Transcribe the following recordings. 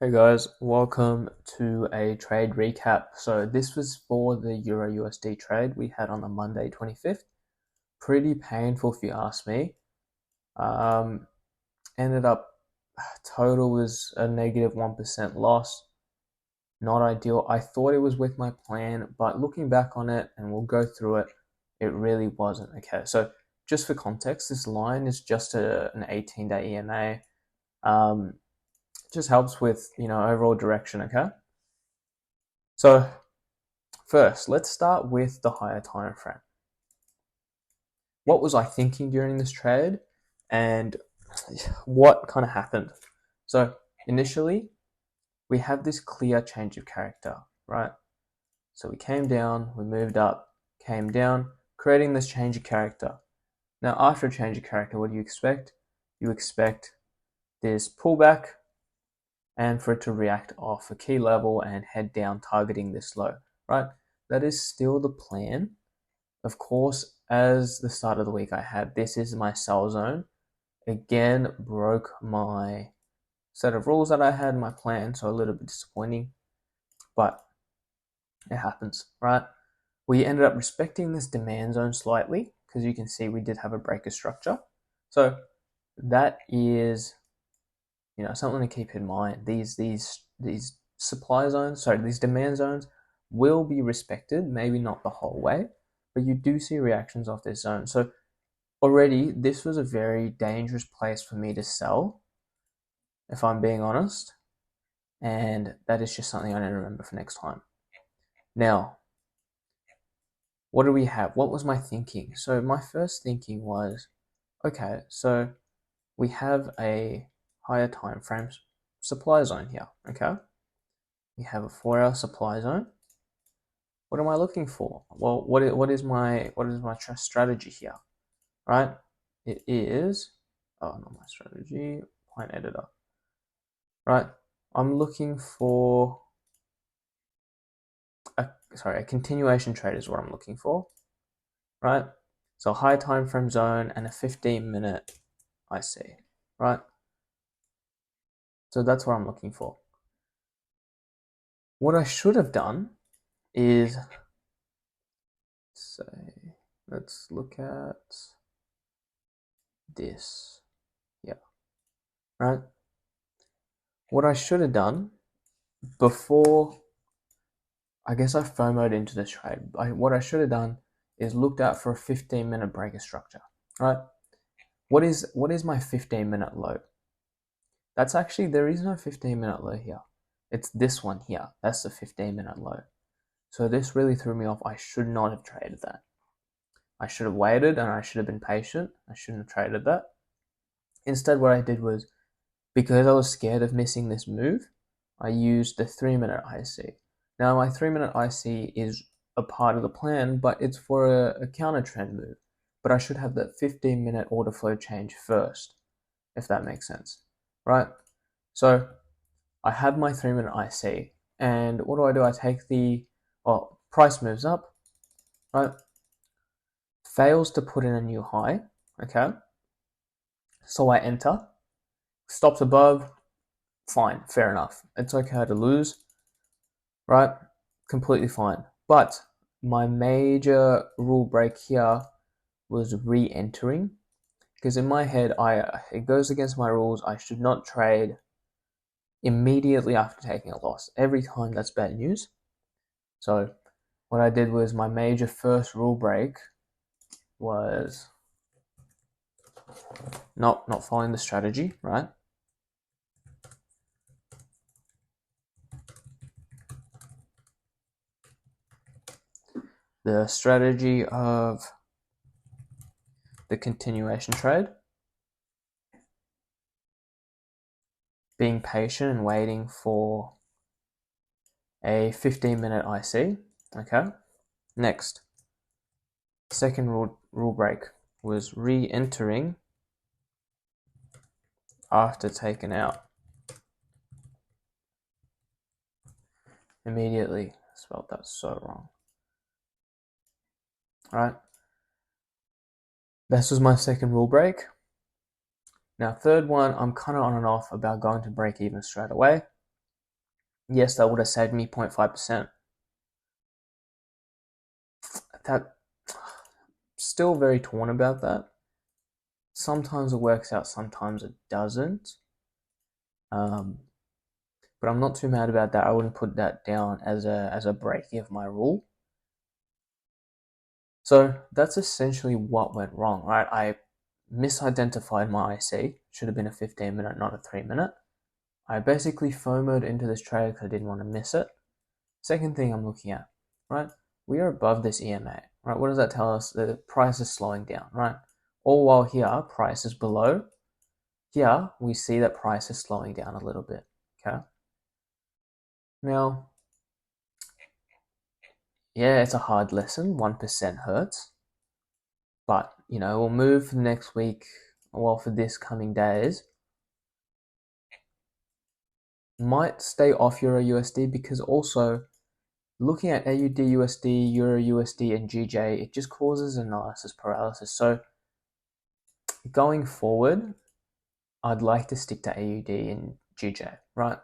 Hey guys, welcome to a trade recap. So this was for the Euro USD trade we had on the Monday 25th. Pretty painful if you ask me. Um, Ended up total was a negative 1% loss. Not ideal. I thought it was with my plan, but looking back on it, and we'll go through it, it really wasn't. Okay, so just for context, this line is just an 18-day EMA. Just helps with overall direction. Okay, so first, let's start with the higher time frame. What was I thinking during this trade and what kind of happened? So, initially, we have this clear change of character, right? So, we came down, we moved up, came down, creating this change of character. Now, after a change of character, what do you expect? You expect this pullback and for it to react off a key level and head down, targeting this low, right? That is still the plan. Of course, as the start of the week I had, this is my sell zone. Again, broke my set of rules that I had, my plan, so a little bit disappointing, but it happens, right? We ended up respecting this demand zone slightly because you can see we did have a breaker structure. So that is, something to keep in mind. These supply zones, sorry, these demand zones will be respected, maybe not the whole way, but you do see reactions off this zone. So already this was a very dangerous place for me to sell, if I'm being honest, and that is just something I need to remember for next time. Now, what do we have? What was my thinking? So my first thinking was, okay, so we have a higher time frame supply zone here, okay? We have a 4-hour supply zone. What am I looking for? Well, what is my strategy here, right? It is, oh, not my strategy, point editor, right? I'm looking for a continuation trade is what I'm looking for, right? So high time frame zone and a 15-minute IC, right? So that's what I'm looking for. What I should have done is say, let's look at this, yeah, right? What I should have done before, I guess I FOMO'd into this trade. What I should have done is looked out for a 15-minute breaker structure, right? What is my 15-minute low? That's actually, there is no 15-minute low here. It's this one here. That's the 15-minute low. So this really threw me off. I should not have traded that. I should have waited and I should have been patient. I shouldn't have traded that. Instead, what I did was, because I was scared of missing this move, I used the 3-minute IC. Now, my 3-minute IC is a part of the plan, but it's for a counter trend move. But I should have that 15-minute order flow change first, if that makes sense, right? So I have my 3-minute IC, and what do? I take price moves up, right? Fails to put in a new high, okay? So I enter, stops above, fine, fair enough. It's okay to lose, right? Completely fine. But my major rule break here was re-entering, because in my head, it goes against my rules. I should not trade immediately after taking a loss. Every time that's bad news. So what I did was, my major first rule break was not following the strategy, right? The strategy of the continuation trade, being patient and waiting for a 15-minute IC, okay? Next, second rule break was re-entering after taken out. Immediately. I spelled that so wrong. Alright. This was my second rule break. Now, third one, I'm kind of on and off about going to break even straight away. Yes, that would have saved me 0.5%. That still very torn about that. Sometimes it works out, sometimes it doesn't. But I'm not too mad about that. I wouldn't put that down as a breaking of my rule. So that's essentially what went wrong, right? I misidentified my IC. Should have been a 15-minute, not a 3-minute. I basically FOMO'd into this trade because I didn't want to miss it. Second thing I'm looking at, right? We are above this EMA, right? What does that tell us? The price is slowing down, right? All while here, price is below. Here, we see that price is slowing down a little bit, okay? Now, yeah, it's a hard lesson. 1% hurts. But, we'll move for the next week, well, for this coming days. Might stay off Euro USD because also looking at AUD USD, Euro USD, and GJ, it just causes analysis paralysis. So going forward, I'd like to stick to AUD and GJ, right?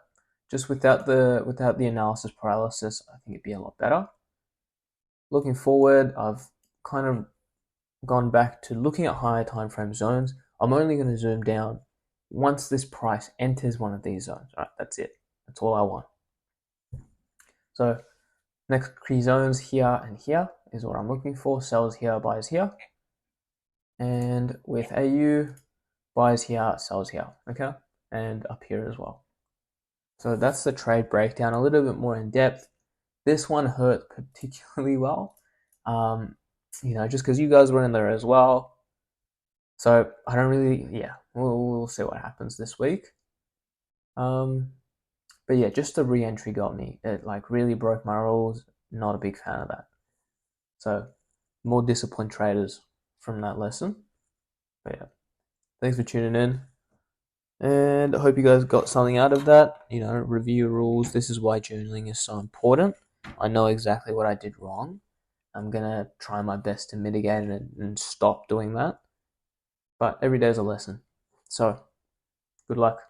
Just without the analysis paralysis, I think it'd be a lot better. Looking forward, I've kind of gone back to looking at higher time frame zones. I'm only going to zoom down once this price enters one of these zones. Right, that's it. That's all I want. So next key zones here and here is what I'm looking for. Sells here, buys here. And with AU, buys here, sells here. Okay, and up here as well. So that's the trade breakdown, a little bit more in depth. This one hurt particularly well, just because you guys were in there as well. So I don't really, we'll see what happens this week. But yeah, just the re-entry got me. It really broke my rules. Not a big fan of that. So more disciplined traders from that lesson. But yeah, thanks for tuning in. And I hope you guys got something out of that. Review your rules. This is why journaling is so important. I know exactly what I did wrong. I'm going to try my best to mitigate it and stop doing that. But every day is a lesson. So, good luck.